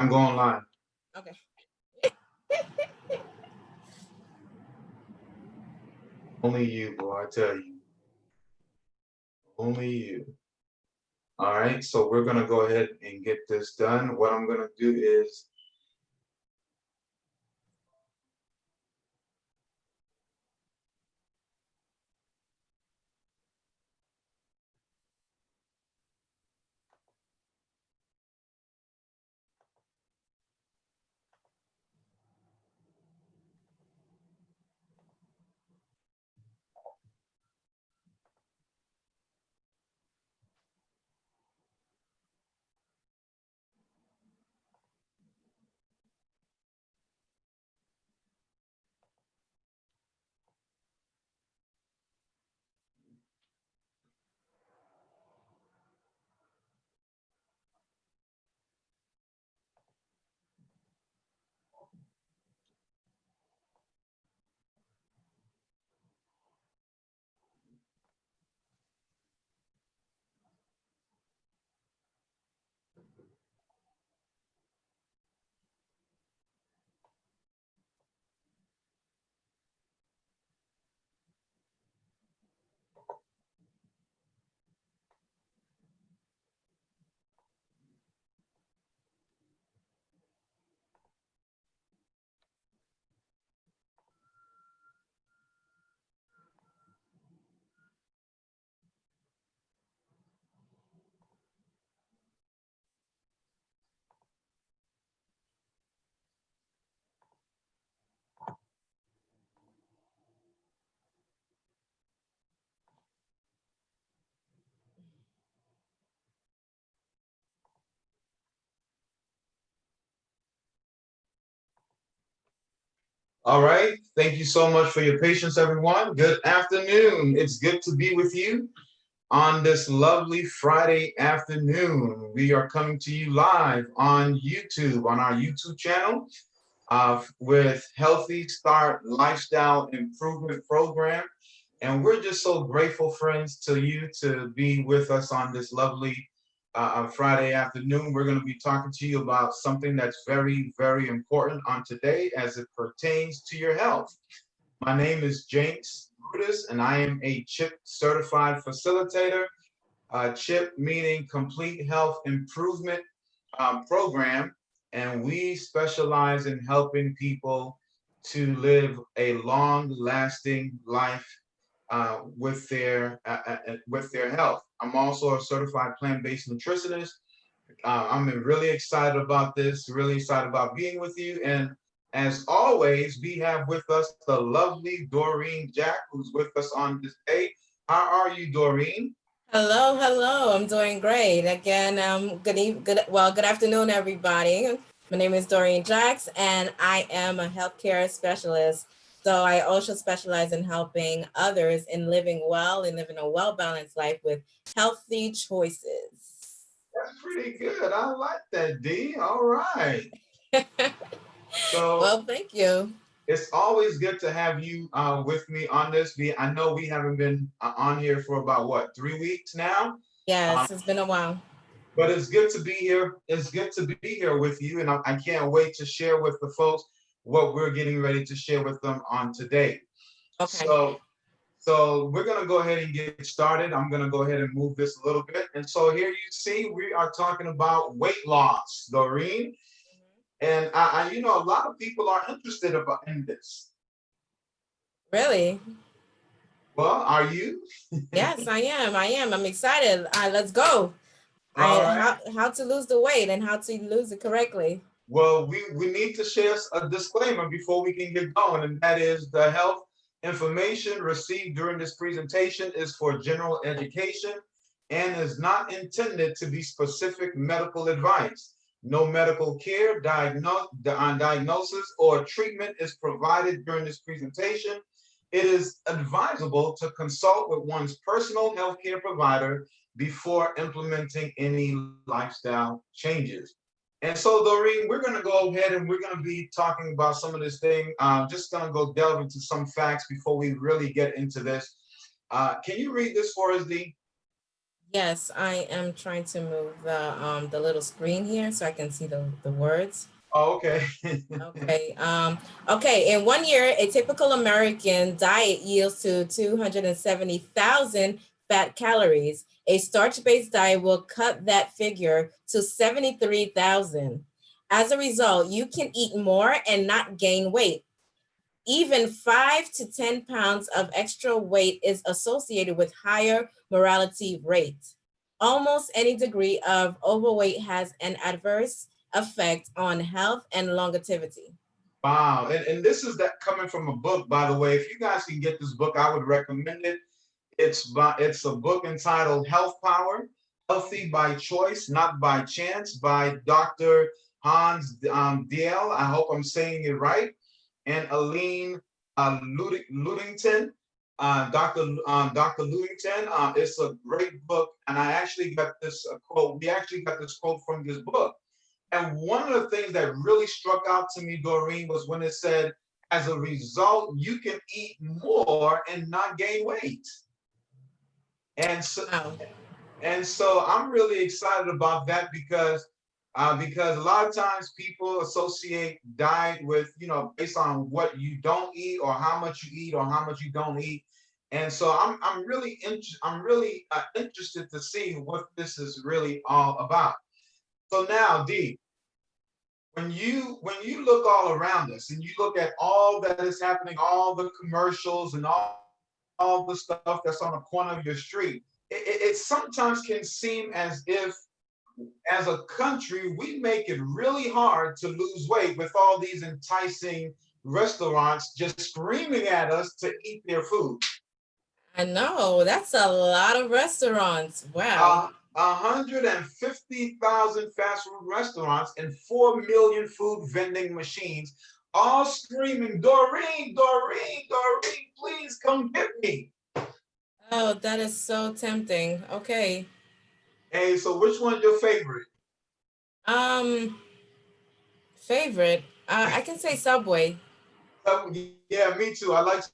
I'm going live. Okay. Only you, boy, I tell you. Only you. All right, so we're gonna go ahead and get this done. What I'm gonna do is, all right. Thank you so much for your patience, everyone. Good afternoon. It's good to be with you on this lovely Friday afternoon. We are coming to you live on YouTube, on our YouTube channel, with Healthy Start Lifestyle Improvement Program. And we're just so grateful, friends, to you to be with us on this lovely Friday afternoon. We're going to be talking to you about something that's very, very important on today as it pertains to your health. My name is James Brutus, and I am a CHIP certified facilitator. CHIP meaning Complete Health Improvement Program, and we specialize in helping people to live a long-lasting life with their health. I'm also a certified plant-based nutritionist. I'm really excited about this, really excited about being with you. And as always, we have with us the lovely Doreen Jack, who's with us on this day. How are you, Doreen? Hello, hello. I'm doing great. Again, good afternoon, everybody. My name is Doreen Jacks, and I am a healthcare specialist. So I also specialize in helping others in living well and living a well-balanced life with healthy choices. That's pretty good. I like that, D. All right. So Well, thank you. it's always good to have you with me on this. I know we haven't been on here for about what, 3 weeks now. Um, Yes, it's been a while. but it's good to be here. It's good to be here with you, and I can't wait to share with the folks what we're getting ready to share with them on today. Okay. So we're gonna go ahead and get started. I'm gonna go ahead and move this a little bit. And so here you see we are talking about weight loss, Doreen. And a lot of people are interested about in this. Really? Well, are you? Yes, I am. I am. I'm excited. Let's go. All right. How to lose the weight and how to lose it correctly. Well, we need to share a disclaimer before we can get going, and that is the health information received during this presentation is for general education and is not intended to be specific medical advice. No medical care, diagnosis, or treatment is provided during this presentation. It is advisable to consult with one's personal healthcare provider before implementing any lifestyle changes. And so, Doreen, we're going to go ahead and we're going to be talking about some of this thing. Just going to go delve into some facts before we really get into this. Can you read this for us, Dee? Yes, I am trying to move the little screen here so I can see the words. Oh, okay. Okay. Okay. In one year, a typical American diet yields to 270,000 fat calories. A starch-based diet will cut that figure to 73,000. As a result, you can eat more and not gain weight. Even 5 to 10 pounds of extra weight is associated with higher mortality rate. Almost any degree of overweight has an adverse effect on health and longevity. Wow. And this is that coming from a book, by the way. If you guys can get this book, I would recommend it. It's a book entitled Health Power, Healthy by Choice, Not by Chance, by Dr. Hans Diel. I hope I'm saying it right. And Aline Ludington. Dr. Ludington. It's a great book, and I actually got this quote. We actually got this quote from this book. And one of the things that really struck out to me, Doreen, was when it said, as a result, you can eat more and not gain weight. And so, Wow. and so I'm really excited about that because a lot of times people associate diet with, based on what you don't eat or how much you eat or how much you don't eat. And so I'm really interested to see what this is really all about. So now, Dee, when you look all around us and you look at all that is happening, all the commercials and all the stuff that's on the corner of your street, it sometimes can seem as if as a country we make it really hard to lose weight with all these enticing restaurants just screaming at us to eat their food. I know that's a lot of restaurants. Wow. 150,000 fast food restaurants and 4 million food vending machines, all screaming, Doreen, Doreen, Doreen, please come get me. Oh, that is so tempting. Okay. Hey, so which one's your favorite? Um, favorite. I can say Subway. Yeah, me too. I like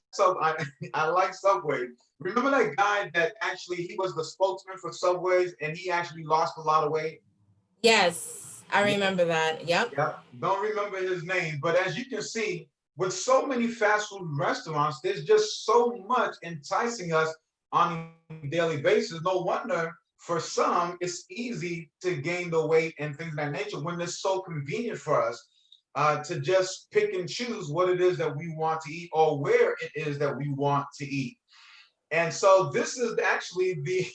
Subway. Remember that guy that actually he was the spokesman for Subways and he actually lost a lot of weight? Yes, I Yeah, remember that. Yep. yeah. Don't remember his name, but as you can see, with so many fast food restaurants, there's just so much enticing us on a daily basis. No wonder for some it's easy to gain the weight and things of that nature when it's so convenient for us to just pick and choose what it is that we want to eat or where it is that we want to eat. And so this is actually the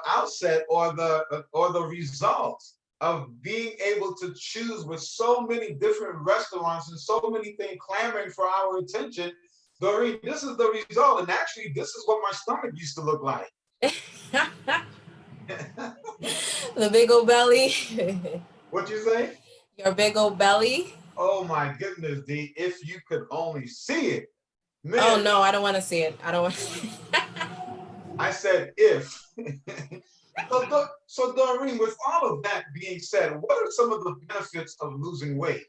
outset or the results of being able to choose with so many different restaurants and so many things clamoring for our attention. Doreen, this is the result, and actually, this is what my stomach used to look like. The big old belly. What you say? Your big old belly. Oh my goodness, D! If you could only see it, Oh man. no, I don't want to see it. I don't want. I said if. So, Doreen, with all of that being said, what are some of the benefits of losing weight?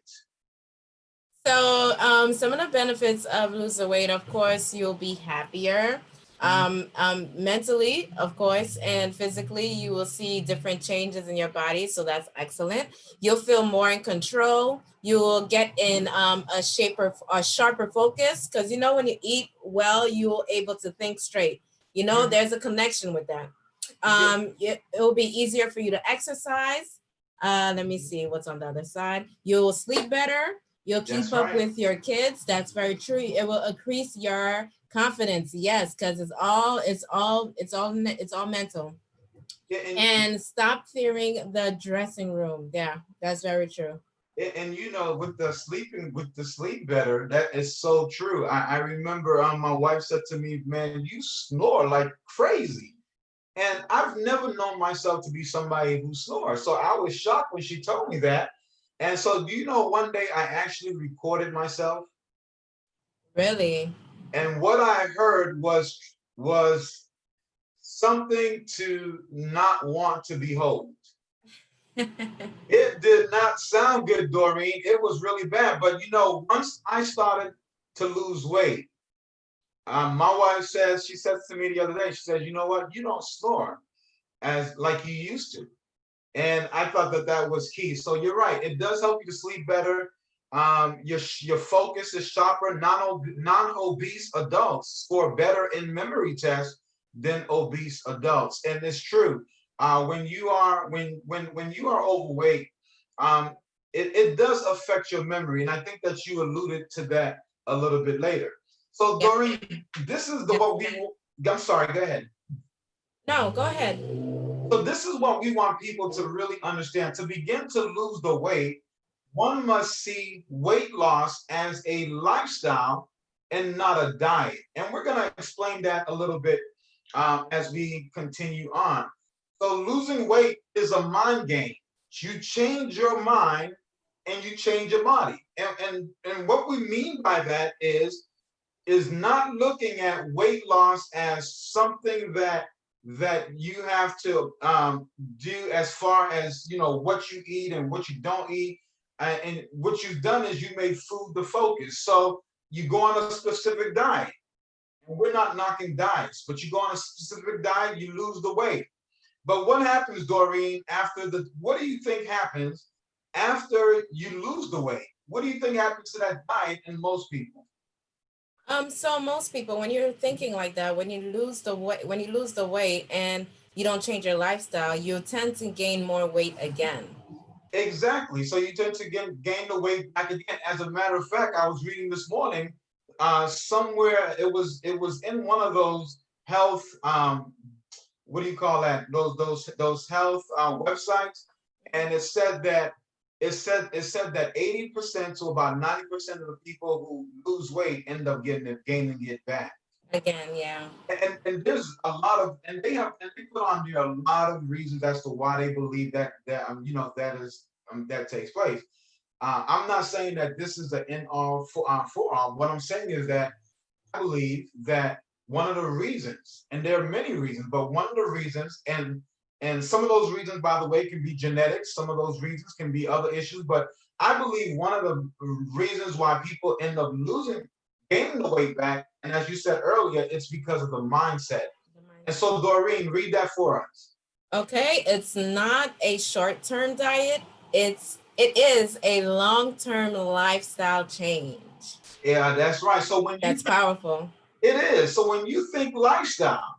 So, some of the benefits of losing weight, of course, you'll be happier. Mhm. Mentally, of course, and physically, you will see different changes in your body. So that's excellent. You'll feel more in control. You will get in a sharper focus because when you eat well, you're able to think straight. Mhm. There's a connection with that. Yeah, It'll be easier for you to exercise. Let me see what's on the other side. You'll sleep better. You'll keep that's up right. with your kids. That's very true. It will increase your confidence. Yes, because it's all mental. Yeah, And stop fearing the dressing room. Yeah, that's very true. and with the sleep better, that is so true. I remember my wife said to me, "Man, you snore like crazy." And I've never known myself to be somebody who snores. So I was shocked when she told me that. And so, do you know, one day I actually recorded myself, Really. and what I heard was something to not want to behold. It did not sound good, Doreen. It was really bad. But once I started to lose weight, My wife says, she says to me the other day, she says, you know what? You don't snore as like you used to. And I thought that that was key. So you're right. It does help you to sleep better. Your focus is sharper. Non-obese adults score better in memory tests than obese adults, and it's true. When you are overweight, um, it does affect your memory, and I think that you alluded to that a little bit later. So Yep. Doreen, this is the Yep. what we. I'm sorry. Go ahead. No, go ahead. So this is what we want people to really understand. To begin to lose the weight, one must see weight loss as a lifestyle and not a diet. And we're going to explain that a little bit as we continue on. So losing weight is a mind game. You change your mind and you change your body. And what we mean by that is not looking at weight loss as something that you have to do as far as what you eat and what you don't eat. And what you've done is you made food the focus. So you go on a specific diet. And we're not knocking diets, but you go on a specific diet, you lose the weight. But what happens, Doreen, what do you think happens after you lose the weight? What do you think happens to that diet in most people? So most people, when you're thinking like that, when you lose the weight and you don't change your lifestyle, you tend to gain more weight again. Exactly. So you tend to gain the weight back again. As a matter of fact, I was reading this morning, somewhere it was in one of those health what do you call that? Those health websites, and it said that 80% to about 90% of the people who lose weight end up gaining it back. Again, yeah. And there's a lot of and they put on there a lot of reasons as to why they believe that takes place. I'm not saying that this is the end all for all. What I'm saying is that I believe that one of the reasons, and there are many reasons, but one of the reasons, and some of those reasons, by the way, can be genetics. Some of those reasons can be other issues, but I believe one of the reasons why people end up gaining the weight back, and as you said earlier, it's because of the mindset. And so, Doreen, read that for us. Okay, it's not a short-term diet. It is a long-term lifestyle change. Yeah, that's right. So That's powerful. it is. So when you think lifestyle,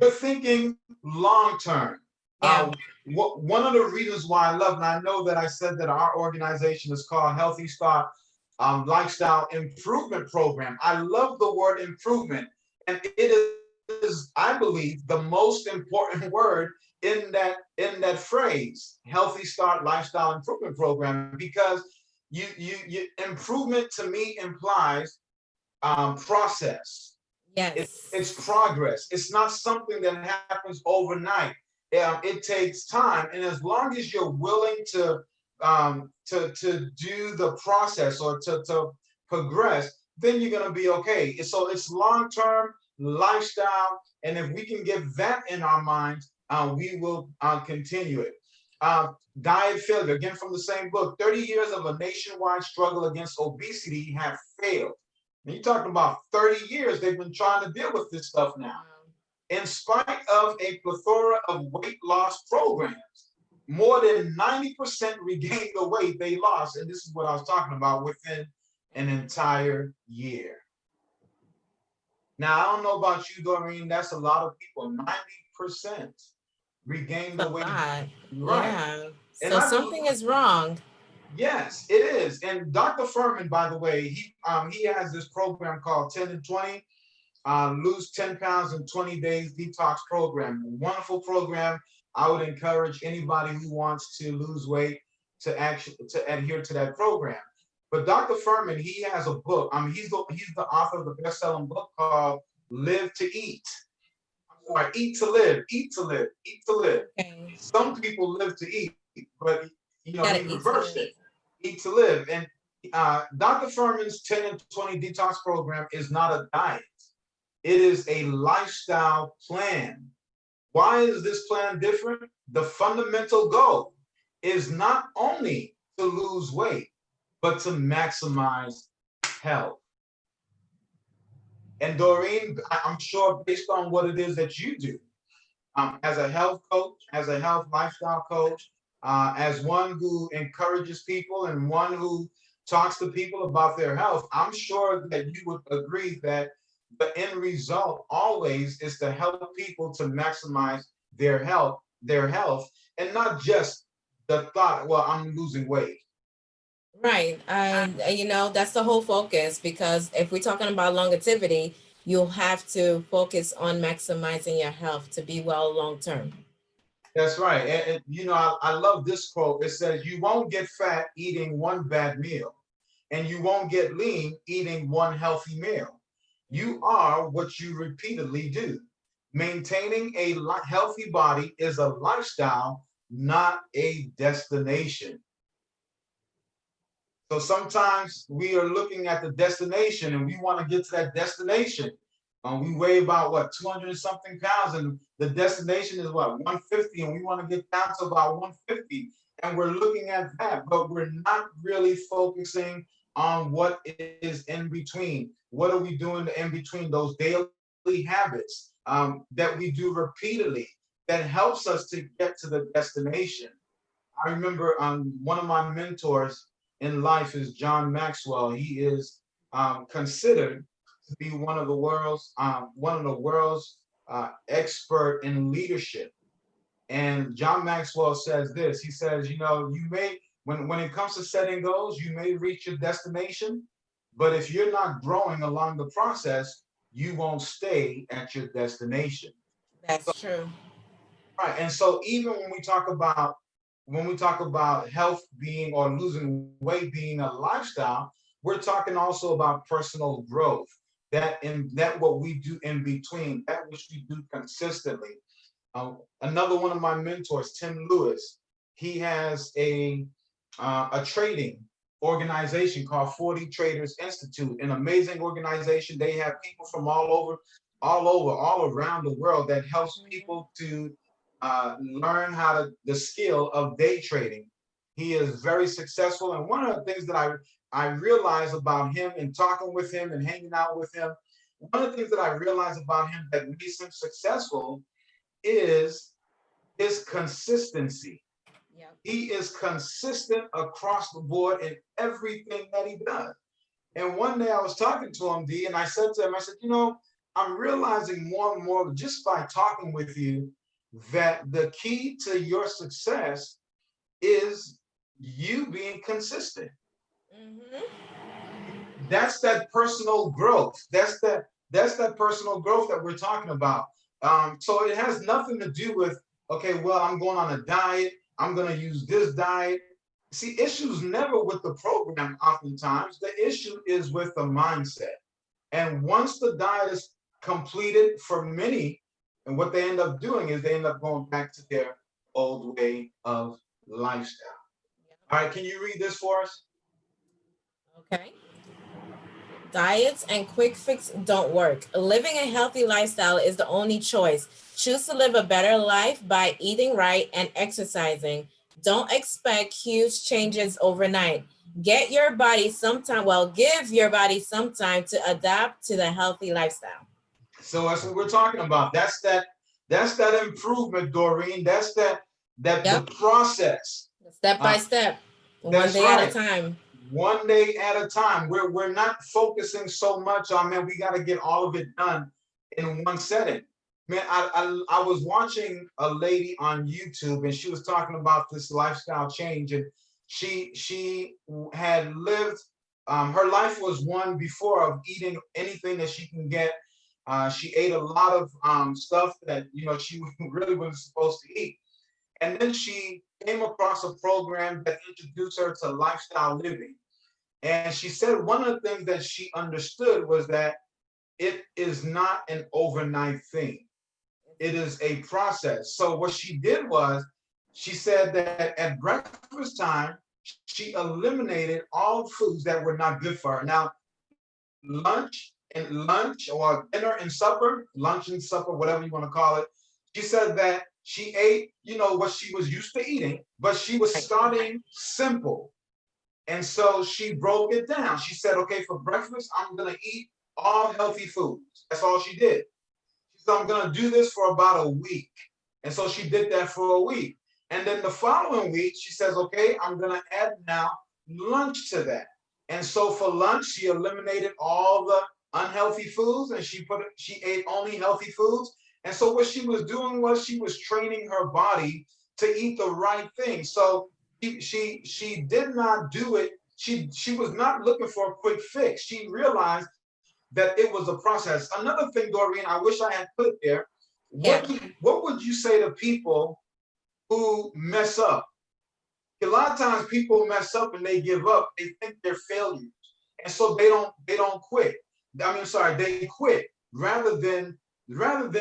you're thinking long term. Yeah. One of the reasons why I love, and I know that I said that our organization is called Healthy Start Lifestyle Improvement Program. I love the word improvement, and it is, I believe, the most important word in that phrase, Healthy Start Lifestyle Improvement Program, because you improvement to me implies process. It's Yes. progress. It's not something that happens overnight. It takes time, and as long as you're willing to do the process or to progress, then you're gonna be okay. So it's long term lifestyle, and if we can get that in our minds, we will continue it. Diet failure, again from the same book. 30 years of a nationwide struggle against obesity have failed. And you're talking about 30 years they've been trying to deal with this stuff now. In spite of a plethora of weight loss programs, more than 90% regained the weight they lost. And this is what I was talking about within an entire year. Now, I don't know about you, Doreen, that's a lot of people. 90% regained the A weight. lot. Right. Yeah. And So something is wrong. yes, it is. And Dr. Furman, by the way, he has this program called 10 and 20, lose 10 pounds in 20 days detox program. Wonderful program. I would encourage anybody who wants to lose weight to adhere to that program. But Dr. Furman, he has a book. He's the author of the best-selling book called Live to Eat. Or Eat to Live, Eat to Live, Eat to Live. Okay. Some people live to eat, but Gotta he eat to reversed live. it. Eat to live. And Dr. Furman's 10 and 20 detox program is not a diet. It is a lifestyle plan. Why is this plan different? The fundamental goal is not only to lose weight, but to maximize health. And Doreen, I'm sure based on what it is that you do, as a health coach, as a health lifestyle coach, as one who encourages people and one who talks to people about their health, I'm sure that you would agree that the end result always is to help people to maximize their health, and not just the thought, well, I'm losing weight. Right. That's the whole focus, because if we're talking about longevity, you'll have to focus on maximizing your health to be well long term. That's right. And I love this quote. It says, you won't get fat eating one bad meal, and you won't get lean eating one healthy meal. You are what you repeatedly do. Maintaining a healthy body is a lifestyle, not a destination. So sometimes we are looking at the destination and we want to get to that destination. We weigh about what, 200 and something pounds, and the destination is what, 150, and we want to get down to about 150. And we're looking at that, but we're not really focusing on what is in between. What are we doing in between, those daily habits that we do repeatedly that helps us to get to the destination? I remember one of my mentors in life is John Maxwell. He is considered to be one of the world's expert in leadership. And John Maxwell says this. He says, you may, when it comes to setting goals, you may reach your destination, but if you're not growing along the process, you won't stay at your destination. That's true. Right. And so even when we talk about health being or losing weight being a lifestyle, we're talking also about personal growth. That what we do in between, that which we do consistently. Another one of my mentors, Tim Lewis, he has a trading organization called 40 Traders Institute, an amazing organization. They have people from all around the world that helps people to learn the skill of day trading. He is very successful. And one of the things that I realized about him and talking with him and hanging out with him, one of the things that I realized about him that makes him successful is his consistency. Yeah. He is consistent across the board in everything that he does. And one day I was talking to him, D, and I said to him, I said, I'm realizing more and more just by talking with you that the key to your success is you being consistent. Mm-hmm. That's that personal growth. That's that personal growth that we're talking about. So it has nothing to do with, okay, well, I'm going on a diet. I'm going to use this diet. See, issues never with the program. Oftentimes, the issue is with the mindset. And once the diet is completed for many, and what they end up doing is they end up going back to their old way of lifestyle. All right, can you read this for us? Okay. Diets and quick fix don't work. Living a healthy lifestyle is the only choice. Choose to live a better life by eating right and exercising. Don't expect huge changes overnight. Give your body some time to adapt to the healthy lifestyle. So that's what we're talking about. That's that improvement, Doreen. That's the Yep. process. Step by step, one That's day at a right. time. One day at a time. We're not focusing so much on, man, we got to get all of it done in one setting. Man, I was watching a lady on YouTube, and she was talking about this lifestyle change, and she had lived, her life was one before of eating anything that she can get. She ate a lot of stuff that she really wasn't supposed to eat. And then she came across a program that introduced her to lifestyle living. And she said one of the things that she understood was that it is not an overnight thing. It is a process. So what she did was she said that at breakfast time, she eliminated all foods that were not good for her. Now, lunch or dinner and supper, lunch and supper, whatever you want to call it. She said that she ate, what she was used to eating, but she was starting simple. And so she broke it down. She said, okay, for breakfast, I'm going to eat all healthy foods. That's all she did. She said, I'm going to do this for about a week. And so she did that for a week. And then the following week, she says, okay, I'm going to add now lunch to that. And so for lunch, she eliminated all the unhealthy foods and she ate only healthy foods. And so what she was doing was she was training her body to eat the right thing. So she did not do it. She was not looking for a quick fix. She realized that it was a process. Another thing, Doreen, I wish I had put there. Yeah. What would you say to people who mess up? A lot of times people mess up and they give up. They think they're failures, and so they don't quit. I mean, sorry, they quit rather than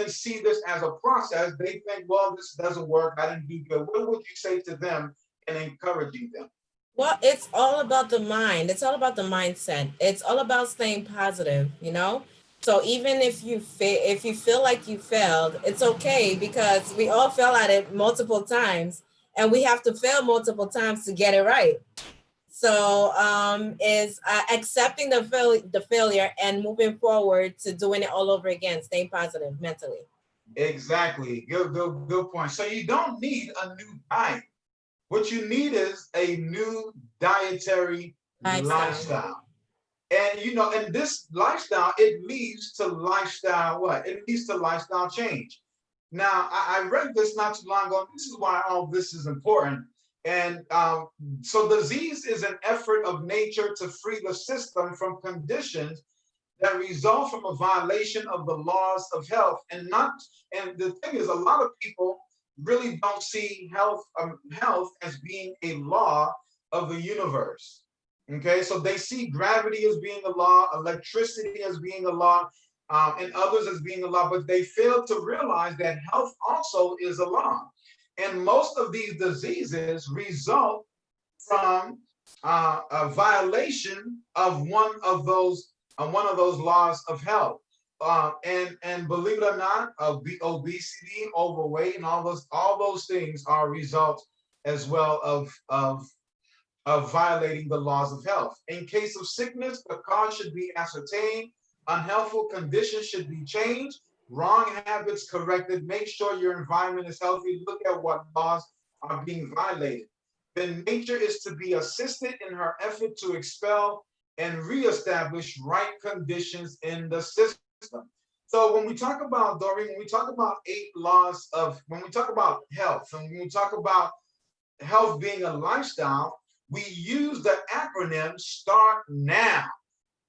see this as a process. They think, well, this doesn't work. I didn't do good. What would you say to them and encouraging them? Well, it's all about the mind. It's all about the mindset. It's all about staying positive, you know? So even if you feel like you failed, it's okay because we all fell at it multiple times and we have to fail multiple times to get it right. So is accepting the failure and moving forward to doing it all over again, staying positive mentally. Exactly. Good point. So you don't need a new diet. What you need is a new dietary Lifestyle. lifestyle. And and this lifestyle, it leads to lifestyle what? It leads to lifestyle change. Now, I read this not too long ago. This is why all this is important. And so disease is an effort of nature to free the system from conditions that result from a violation of the laws of health. And the thing is, a lot of people really don't see health as being a law of the universe. Okay, so they see gravity as being a law, electricity as being a law, and others as being a law, but they fail to realize that health also is a law. And most of these diseases result from a violation of one of those laws of health. And believe it or not, obesity, overweight, and all those things are results as well of violating the laws of health. In case of sickness, the cause should be ascertained, unhealthful conditions should be changed, wrong habits corrected, make sure your environment is healthy, look at what laws are being violated. Then nature is to be assisted in her effort to expel and reestablish right conditions in the system. So when we talk about, Doreen, when we talk about when we talk about health, and when we talk about health being a lifestyle, we use the acronym START NOW.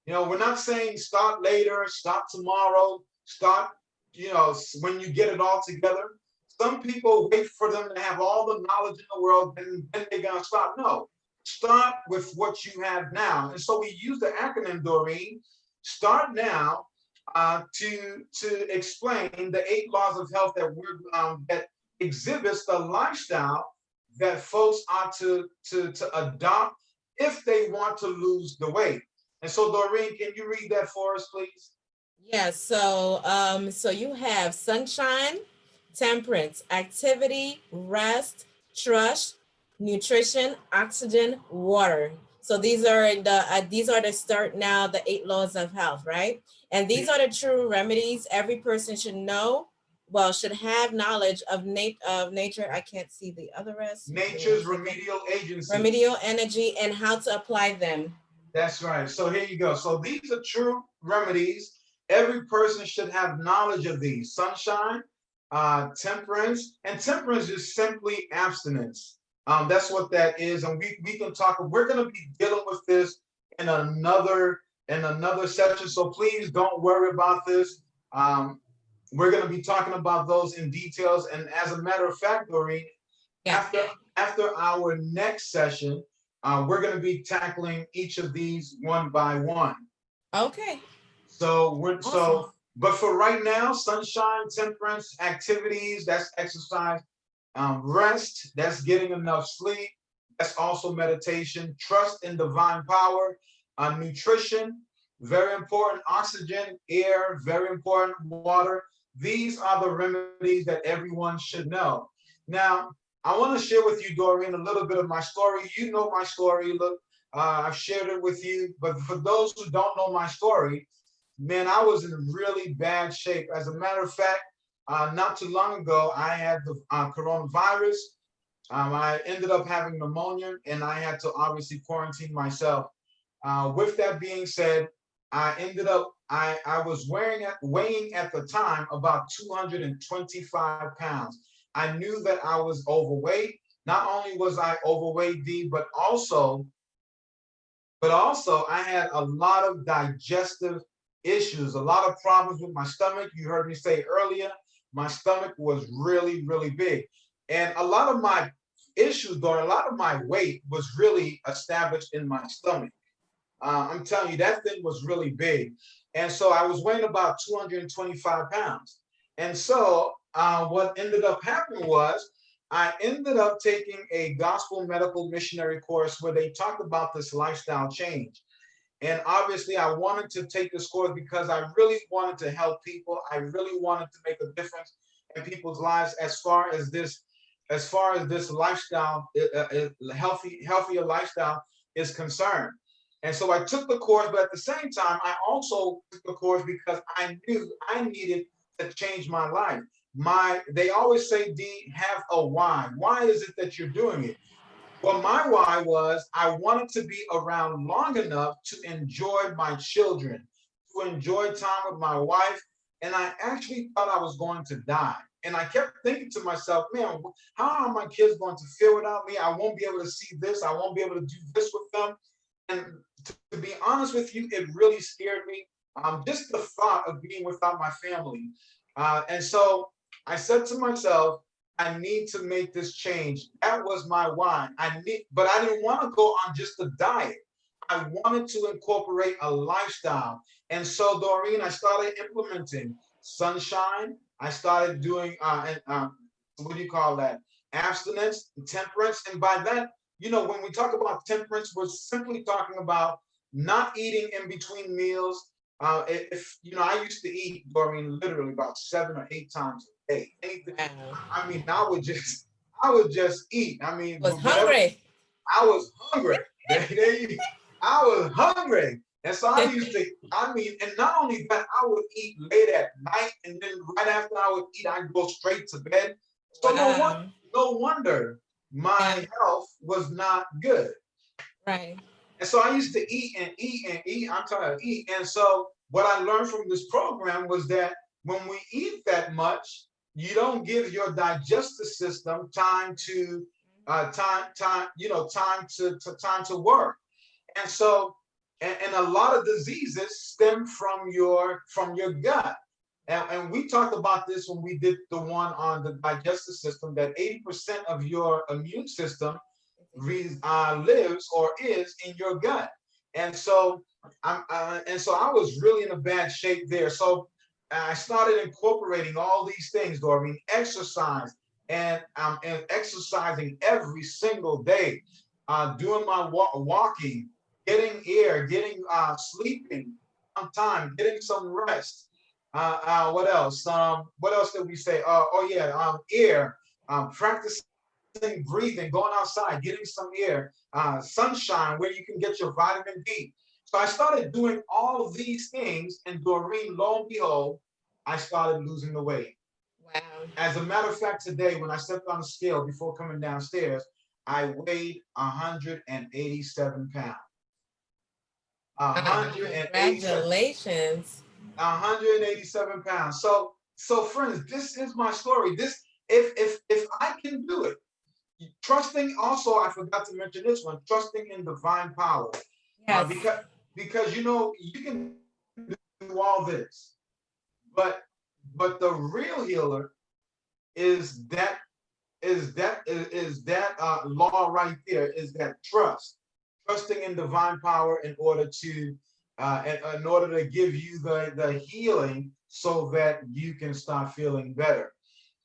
We're not saying start later, start tomorrow, start, when you get it all together. Some people wait for them to have all the knowledge in the world, and then they're going to start. No, start with what you have now. And so we use the acronym, Doreen, START NOW, to explain the 8 laws of health that exhibits the lifestyle that folks are to adopt if they want to lose the weight. And so, Doreen, can you read that for us, please? Yeah, so you have sunshine, temperance, activity, rest, trust, nutrition, oxygen, water. So these are the start now the 8 laws of health, right? And these are the true remedies every person should know. Well, should have knowledge of nature. I can't see the other rest. Nature's remedial agency. Remedial energy and how to apply them. That's right. So here you go. So these are true remedies. Every person should have knowledge of these. Sunshine, temperance, and temperance is simply abstinence. That's what that is. And we can talk, we're going to be dealing with this in another session. So please don't worry about this. We're going to be talking about those in details. And as a matter of fact, Doreen, Yeah. after our next session, we're going to be tackling each of these one by one. Okay. So Awesome. but for right now, sunshine, temperance, activities, that's exercise, rest, that's getting enough sleep, that's also meditation, trust in divine power, nutrition, very important, oxygen, air, very important, water. These are the remedies that everyone should know. Now, I want to share with you, Doreen, a little bit of my story. You know my story. Look, I've shared it with you. But for those who don't know my story, man, I was in really bad shape. As a matter of fact, not too long ago, I had the coronavirus. I ended up having pneumonia, and I had to obviously quarantine myself. With that being said, I was weighing at the time about 225 pounds. I knew that I was overweight. Not only was I overweight, D, but also I had a lot of digestive issues, a lot of problems with my stomach. You heard me say earlier, my stomach was really, really big. And a lot of my issues, or a lot of my weight was really established in my stomach. I'm telling you, that thing was really big. And so I was weighing about 225 pounds. And so what ended up happening was I ended up taking a gospel medical missionary course where they talked about this lifestyle change. And obviously, I wanted to take this course because I really wanted to help people. I really wanted to make a difference in people's lives as far as this lifestyle, healthier lifestyle is concerned. And so I took the course, but at the same time, I also took the course because I knew I needed to change my life. They always say, D, have a why. Why is it that you're doing it? Well, my why was I wanted to be around long enough to enjoy my children, to enjoy time with my wife. And I actually thought I was going to die. And I kept thinking to myself, man, how are my kids going to feel without me? I won't be able to see this. I won't be able to do this with them. And to be honest with you, it really scared me. Just the thought of being without my family. And so I said to myself, I need to make this change. That was my why. But I didn't want to go on just a diet. I wanted to incorporate a lifestyle. And so, Doreen, I started implementing sunshine. I started doing, what do you call that? Abstinence, temperance. And by that, when we talk about temperance, we're simply talking about not eating in between meals. I used to eat, Doreen, literally about 7 or 8 times a day. Anything, Wow. I mean, I would just eat. I mean, Was whatever. hungry. I was hungry. I was hungry. And so I used to, and not only that, I would eat late at night, and then right after I would eat, I'd go straight to bed. So Wow. no wonder Yeah. my health was not good. Right. And so I used to eat and eat and eat. I'm trying to eat. And so what I learned from this program was that when we eat that much, you don't give your digestive system time to time to work. And so and a lot of diseases stem from your gut. And we talked about this when we did the one on the digestive system, that 80% of your immune system lives or is in your gut. And so I was really in a bad shape there. So I started incorporating all these things, Doreen, exercise, and exercising every single day, doing my walking, getting air, getting sleeping on time, getting some rest. What else? What else did we say? Oh yeah, air. Practicing breathing, going outside, getting some air, sunshine where you can get your vitamin D. So I started doing all of these things, and Doreen, lo and behold, I started losing the weight. Wow. As a matter of fact, today when I stepped on the scale before coming downstairs, I weighed 187 pounds. Wow. 187, Congratulations. 187 pounds. So friends, this is my story. This, if I can do it, trusting also, I forgot to mention this one, trusting in divine power. Yes. Because you can do all this, but the real healer is that law right there, is that trusting in divine power in order to in order to give you the healing so that you can start feeling better.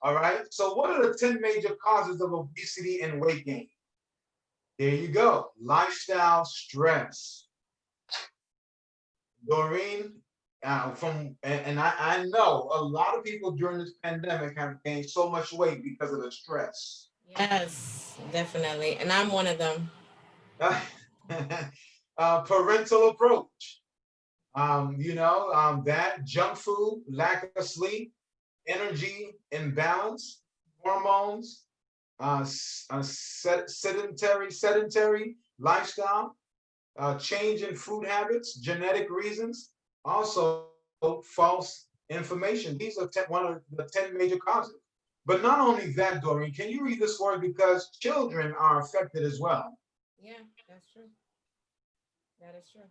All right. So what are the 10 major causes of obesity and weight gain? There you go. Lifestyle stress. Doreen, I know a lot of people during this pandemic have gained so much weight because of the stress. Yes, definitely. And I'm one of them. Parental approach. That junk food, lack of sleep, energy imbalance, hormones, sedentary lifestyle, change in food habits, genetic reasons, also false information. These are one of the 10 major causes. But not only that, Doreen, can you read this word because children are affected as well? Yeah, that's true. That is true.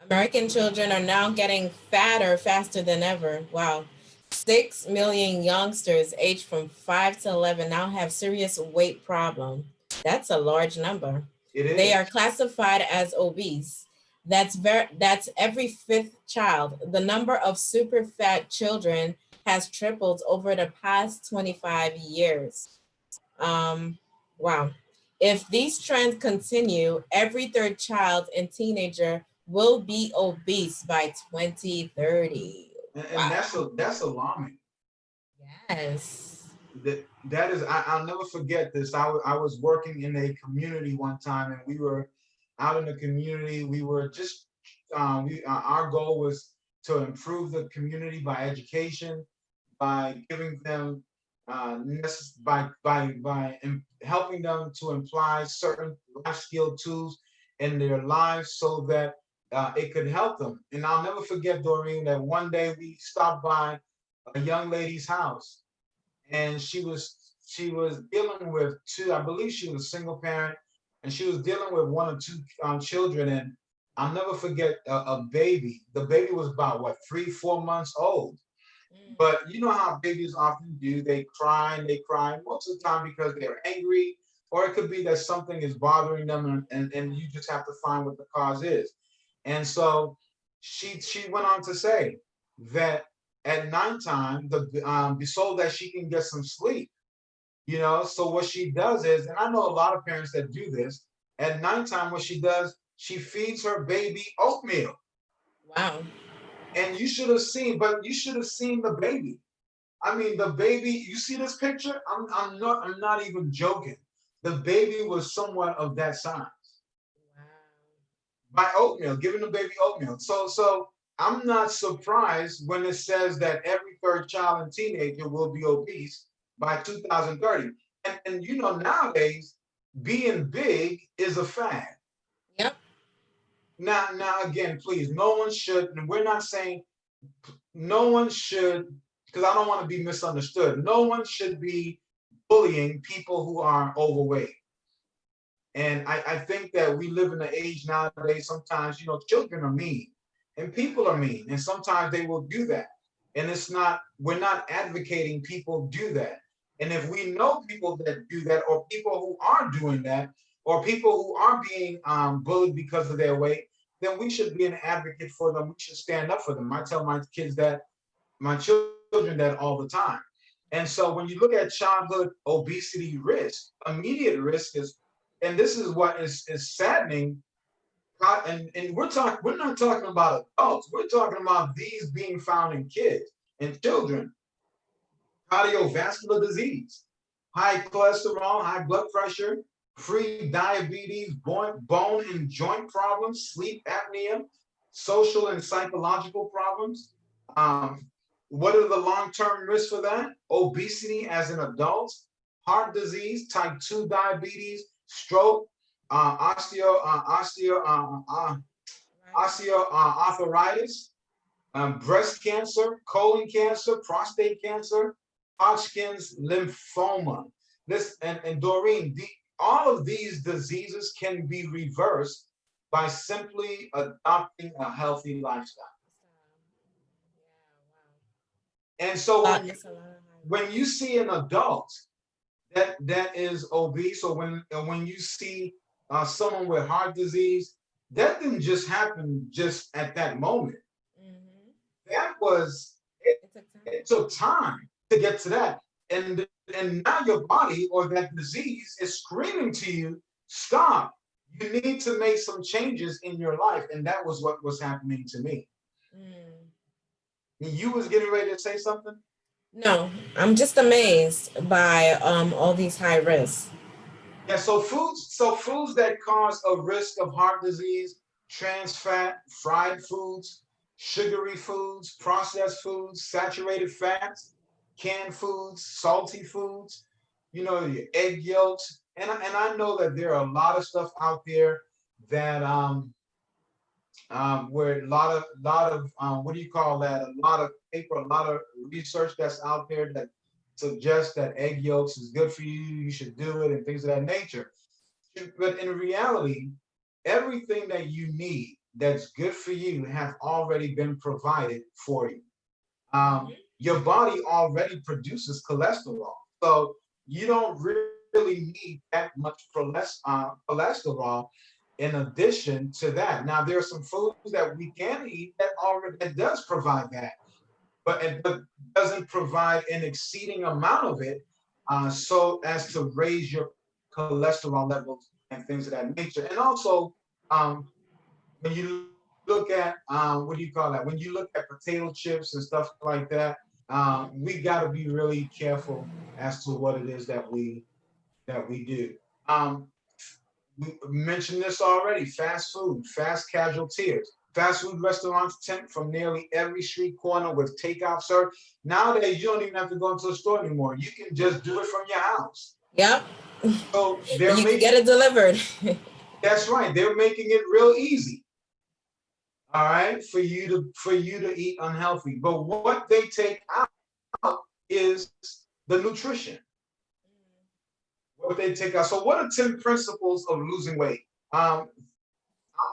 American children are now getting fatter faster than ever. Wow. 6 million youngsters aged from 5 to 11 now have serious weight problem. That's a large number. It They are is. classified as obese. That's every fifth child. The number of super fat children has tripled over the past 25 years. Um, wow. If these trends continue, every third child and teenager will be obese by 2030. And Wow. that's alarming. Yes. That is, I'll never forget this. I was working in a community one time, and we were out in the community. We were just our goal was to improve the community by education, by giving them helping them to apply certain life skill tools in their lives so that it could help them. And I'll never forget, Doreen, that one day we stopped by a young lady's house, and she was dealing with two. I believe she was a single parent, and she was dealing with one or two children. And I'll never forget a baby. The baby was about what, 3, 4 months old. Mm, But you know how babies often do. They cry and they cry most of the time because they're angry, or it could be that something is bothering them, and you just have to find what the cause is. And so she went on to say that at nighttime, so that she can get some sleep. So what she does is, and I know a lot of parents that do this, at nighttime, what she does, she feeds her baby oatmeal. wow. And you should have seen the baby. I mean, the baby, you see this picture? I'm not even joking. The baby was somewhat of that size Wow. by oatmeal, giving the baby oatmeal. So I'm not surprised when it says that every third child and teenager will be obese by 2030. And nowadays, being big is a fad. Yep. Now again, please, no one should, and we're not saying no one should, because I don't want to be misunderstood. No one should be bullying people who are overweight. And I think that we live in an age nowadays, sometimes, children are mean and people are mean, and sometimes they will do that. And we're not advocating people do that. And if we know people that do that, or people who are doing that, or people who are being bullied because of their weight, then we should be an advocate for them. We should stand up for them. I tell my children that all the time. And so when you look at childhood obesity risk, immediate risk is, and this is what is saddening. And we're not talking about adults. We're talking about these being found in kids and children. Cardiovascular disease, high cholesterol, high blood pressure, pre-diabetes, bone and joint problems, sleep apnea, social and psychological problems. Um, what are the long-term risks for that? Obesity as an adult, heart disease, type 2 diabetes, stroke, Right. osteoarthritis, breast cancer, colon cancer, prostate cancer, Hodgkin's lymphoma. And Doreen, all of these diseases can be reversed by simply adopting a healthy lifestyle. And so Yeah, wow. when you It's a lot of high when risk. you see an adult that is obese, or when you see someone with heart disease, that didn't just happen just at that moment. Hmm. That was it, It took it time. took time to get to that. And now your body or that disease is screaming to you, stop. You need to make some changes in your life. And that was what was happening to me. Mm. You was getting ready to say something? No, I'm just amazed by all these high risks. Yeah, so foods that cause a risk of heart disease, trans fat, fried foods, sugary foods, processed foods, saturated fats, canned foods, salty foods, your egg yolks. And I know that there are a lot of stuff out there that where a lot of what do you call that? A lot of paper, a lot of research that's out there that suggests that egg yolks is good for you. You should do it and things of that nature. But in reality, everything that you need that's good for you have already been provided for you. Your body already produces cholesterol, so you don't really need that much cholesterol. In addition to that, now there are some foods that we can eat that does provide that, but doesn't provide an exceeding amount of it, so as to raise your cholesterol levels and things of that nature. And also, um, when you look at what do you call that? When you look at potato chips and stuff like that, we got to be really careful as to what it is that we do. Um, we mentioned this already. Fast food, fast casual tiers. Fast food restaurants tempt from nearly every street corner with takeout served. Nowadays, you don't even have to go into a store anymore. You can just do it from your house. Yep. So You can get it delivered. that's right. They're making it real easy. All right, for you to eat unhealthy. But what they take out is the nutrition. What they take out. So what are 10 principles of losing weight? I'm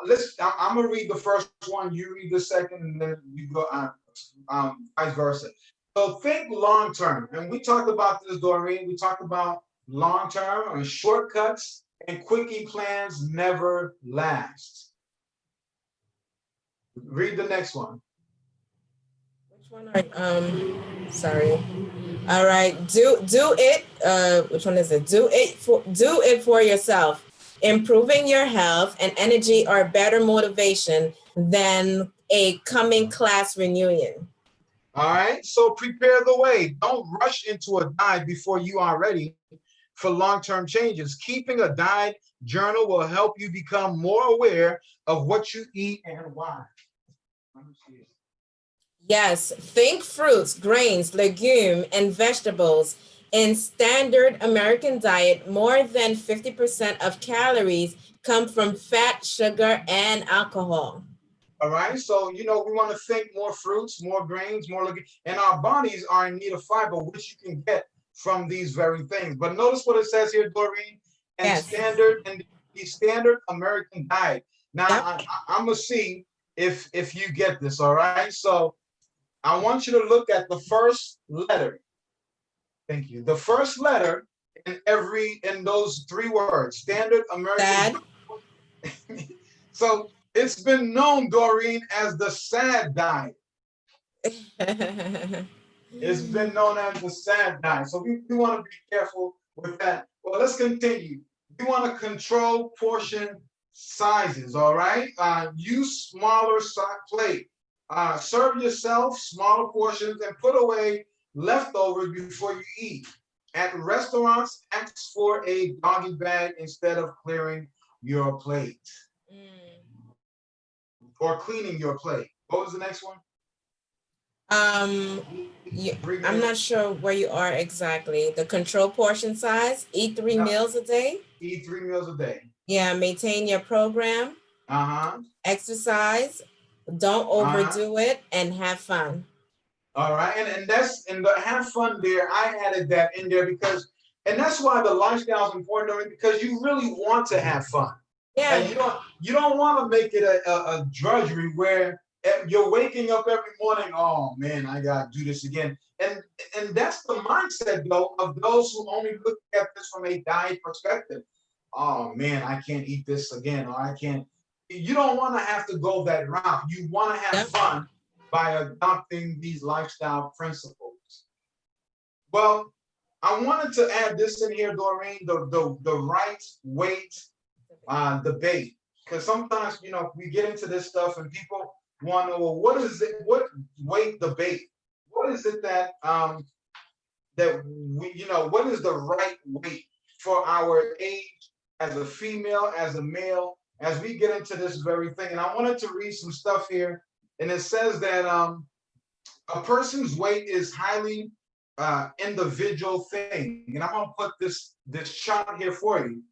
gonna read the first one, you read the second, and then you go on, vice versa. So think long term, and we talked about this, Doreen. We talked about long term and shortcuts and quickie plans never last. Read the next one. Which one are sorry. All right. Do it. Which one is it? Do it for yourself. Improving your health and energy are better motivation than a coming class reunion. All right. So prepare the way. Don't rush into a diet before you are ready for long-term changes. Keeping a diet journal will help you become more aware of what you eat and why. Let me see it. Yes, think fruits, grains, legume, and vegetables. In standard American diet, more than 50% of calories come from fat, sugar, and alcohol. All right. So, we want to think more fruits, more grains, more legumes, and our bodies are in need of fiber, which you can get from these very things. But notice what it says here, Doreen, and Yes. standard American diet. Now, Yep. I'm gonna see if you get this. All right. So, I want you to look at the first letter. Thank you. The first letter in those three words, standard American. Sad. So it's been known, Doreen, as the sad diet. It's been known as the sad diet. So we want to be careful with that. Well, let's continue. We want to control portion sizes, all right? Use smaller plate. Serve yourself smaller portions and put away leftovers before you eat. At restaurants, ask for a doggy bag instead of clearing your plate or cleaning your plate. What was the next one? Um, I'm not sure where you are exactly. The control portion size, eat three meals a day. Eat 3 meals a day. Yeah, maintain your program. Exercise, don't overdo it, and have fun. All right, and the have fun there. I added that in there and that's why the lifestyle is important, because you really want to have fun. Yeah. And you don't want to make it a drudgery where you're waking up every morning. Oh man, I gotta do this again. And that's the mindset though of those who only look at this from a diet perspective. Oh man, I can't eat this again, or I can't. You don't want to have to go that route. You want to have fun by adopting these lifestyle principles. Well, I wanted to add this in here, Doreen, the right weight debate, because sometimes we get into this stuff and people want to know, well, what is it? What weight debate? What is it that what is the right weight for our age as a female, as a male, as we get into this very thing? And I wanted to read some stuff here and it says that a person's weight is highly individual thing. And I'm gonna put this chart here for you.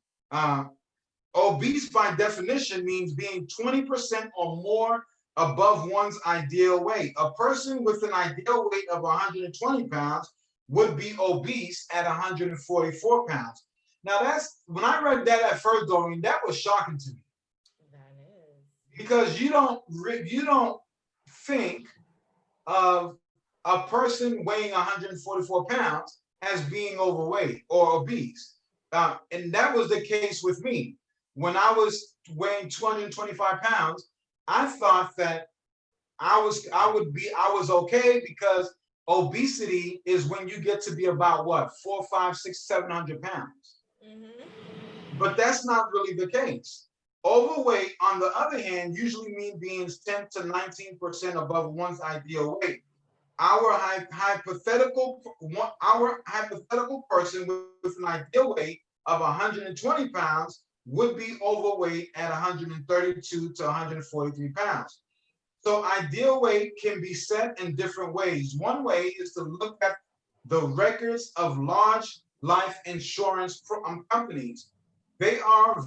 Obese by definition means being 20% or more above one's ideal weight. A person with an ideal weight of 120 pounds would be obese at 144 pounds. Now that's when I read that at first, Doreen, that was shocking to me That is. because you don't think of a person weighing 144 pounds as being overweight or obese. And that was the case with me. When I was weighing 225 pounds, I thought that I was okay because obesity is when you get to be about what, 4, 5, 6, 700 pounds. Mm-hmm. But that's not really the case. Overweight, on the other hand, usually means being 10 to 19% above one's ideal weight. Our hypothetical person with an ideal weight of 120 pounds would be overweight at 132 to 143 pounds. So ideal weight can be set in different ways. One way is to look at the records of large life insurance companies. They are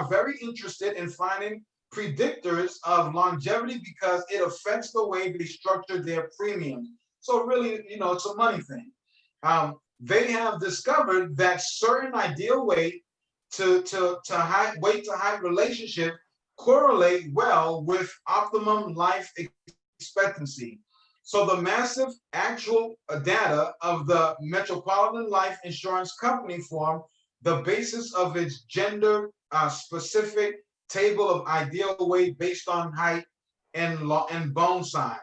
very interested in finding predictors of longevity because it affects the way they structure their premiums. So really, it's a money thing. They have discovered that certain ideal weight to height relationship correlate well with optimum life expectancy. So the massive actual data of the Metropolitan Life Insurance Company form the basis of its gender specific table of ideal weight based on height and bone size.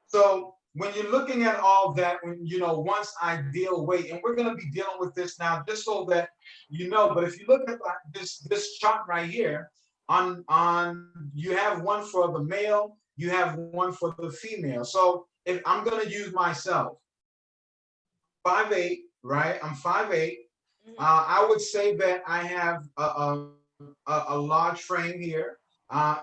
So when you're looking at all that, when one's ideal weight, and we're going to be dealing with this now, just so that but if you look at this chart right here, on you have one for the male, you have one for the female. So if I'm going to use myself, 5'8", right? I'm 5'8". I would say that I have a large frame here.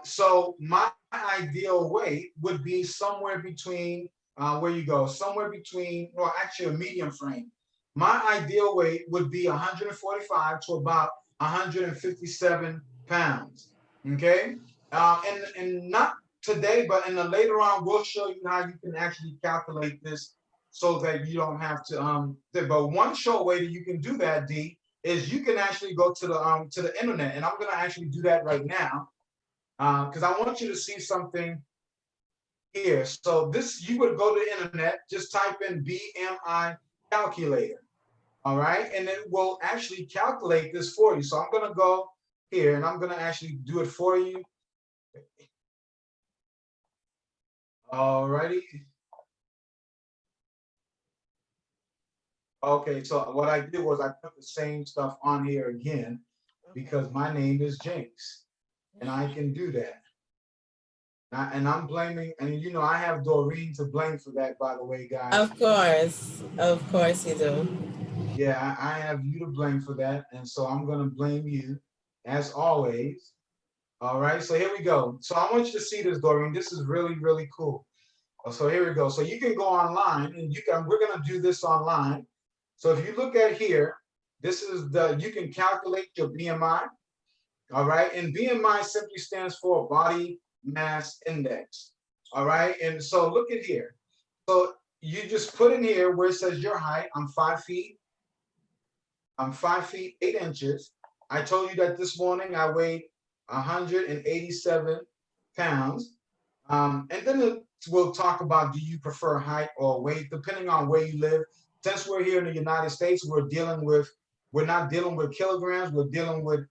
So my ideal weight would be somewhere between where you go, somewhere between, or actually a medium frame. My ideal weight would be 145 to about 157 pounds. Okay, and not today, but in the later on, we'll show you how you can actually calculate this so that you don't have to but one short way that you can do that, D, is you can actually go to the internet, and I'm gonna actually do that right now because I want you to see something here. So this, you would go to the internet, just type in BMI calculator, all right, and it will actually calculate this for you. So I'm gonna go here and I'm gonna actually do it for you. All righty. Okay, so what I did was I put the same stuff on here again because my name is Jinx and I can do that. And I'm blaming, and I have Doreen to blame for that, by the way, guys. Of course you do. Yeah, I have you to blame for that, and so I'm gonna blame you, as always. All right, so here we go. So I want you to see this, Doreen. This is really, really cool. So here we go. So you can go online, and we're gonna do this online. So if you look at here, this is you can calculate your BMI. All right, and BMI simply stands for body mass index. All right, and so look at here. So you just put in here where it says your height. I'm 5 feet. I'm 5 feet 8 inches. I told you that this morning I weighed 187 pounds. And then we'll talk about, do you prefer height or weight, depending on where you live. Since we're here in the United States, we're not dealing with kilograms. We're dealing with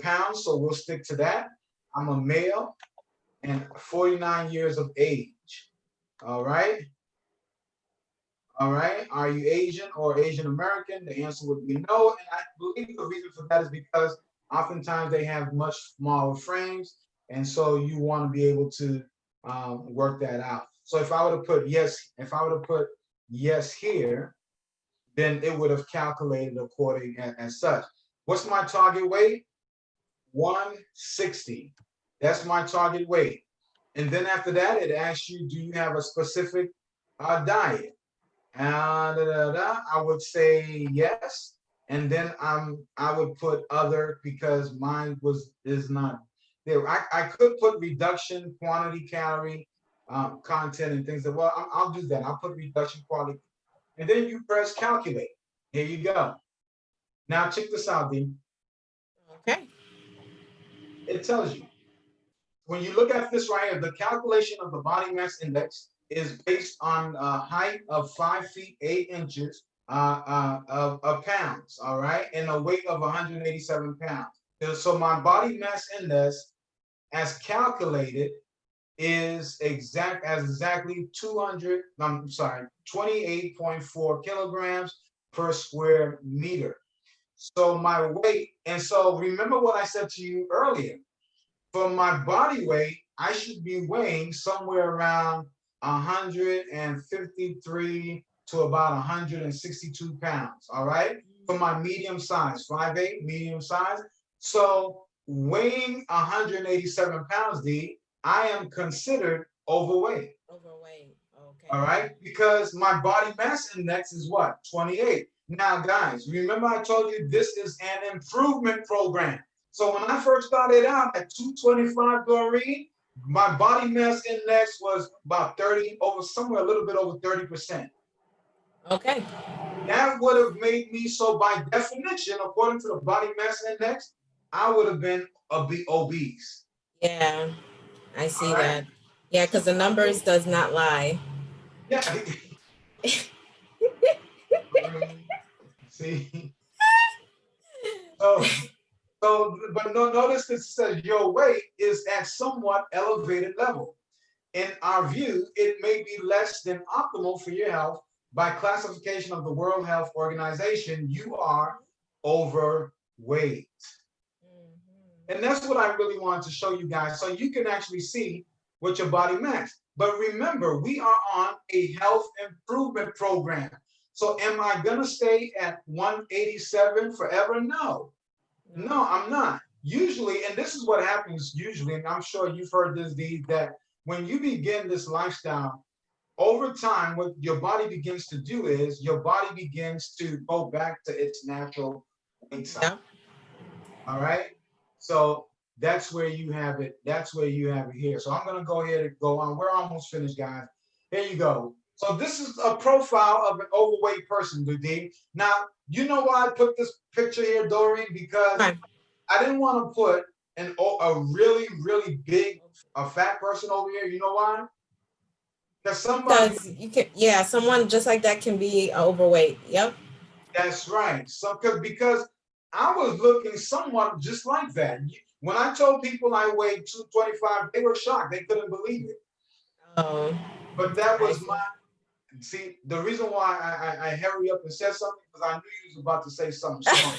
pounds. So we'll stick to that. I'm a male and 49 years of age. All right. All right. Are you Asian or Asian American? The answer would be no. And I believe the reason for that is because oftentimes they have much smaller frames. And so you want to be able to work that out. So if I were to put yes here, then it would have calculated according as such. What's my target weight? 160. That's my target weight. And then after that, it asks you, do you have a specific diet? I would say yes. And then I would put other because mine is not there. I could put reduction, quantity, calorie, content, and things that, well, I'll do that. I'll put reduction, quality, and then you press calculate. Here you go. Now check this out, D. Okay. It tells you when you look at this right here, the calculation of the body mass index is based on a height of 5 feet 8 inches of pounds, all right, and a weight of 187 pounds. So my body mass index, as calculated, is exactly 28.4 kilograms per square meter. So my weight, and so remember what I said to you earlier. For my body weight, I should be weighing somewhere around 153 to about 162 pounds. All right. For my medium size, 5'8", medium size. So weighing 187 pounds, D, I am considered overweight. Overweight. Okay. All right. Because my body mass index is what? 28. Now, guys, remember I told you this is an improvement program. So when I first started out at 225, Doreen, my body mass index was about 30, over somewhere a little bit over 30%. Okay. That would have made me, so by definition, according to the body mass index, I would have been obese. Yeah, I see All right. that. Yeah, because the numbers does not lie. Yeah. See. But notice this says your weight is at somewhat elevated level. In our view, it may be less than optimal for your health. By classification of the World Health Organization, you are overweight. And that's what I really wanted to show you guys, so you can actually see what your body mass. But remember, we are on a health improvement program. So am I gonna stay at 187 forever? No. No, I'm not. Usually, and this is what happens usually, and I'm sure you've heard this, D, that when you begin this lifestyle, over time, what your body begins to do is your body begins to go back to its natural weight size. Yeah. All right. So that's where you have it. That's where you have it here. So I'm going to go ahead and go on. We're almost finished, guys. Here you go. So this is a profile of an overweight person, D. Now, you know why I put this picture here, Doreen? Because Right. I didn't want to put a really, really big, a fat person over here. You know why? Because somebody. Because you can, yeah, someone just like that can be overweight. Yep. That's right. So because I was looking somewhat just like that. When I told people I weighed 225, they were shocked. They couldn't believe it. Oh. But that was my. See, the reason why I hurry up and said something because I knew you was about to say something strong.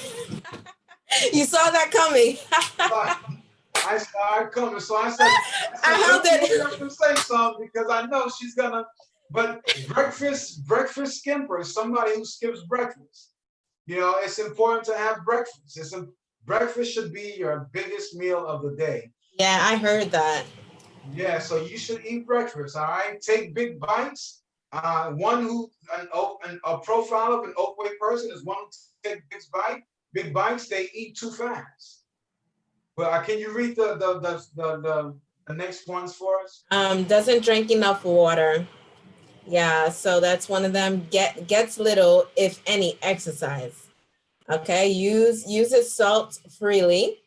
You saw that coming. I saw it coming, so I said, I held it. Hurry up and say something because I know she's gonna. But breakfast skimper is somebody who skips breakfast. You know, it's important to have breakfast. Breakfast should be your biggest meal of the day. Yeah, I heard that. Yeah, so you should eat breakfast. All right, take big bites. A profile of an overweight person is one who takes big bites. They eat too fast. Well, can you read the next ones for us? Doesn't drink enough water. Yeah, so that's one of them. Gets little, if any, exercise. Okay, uses salt freely,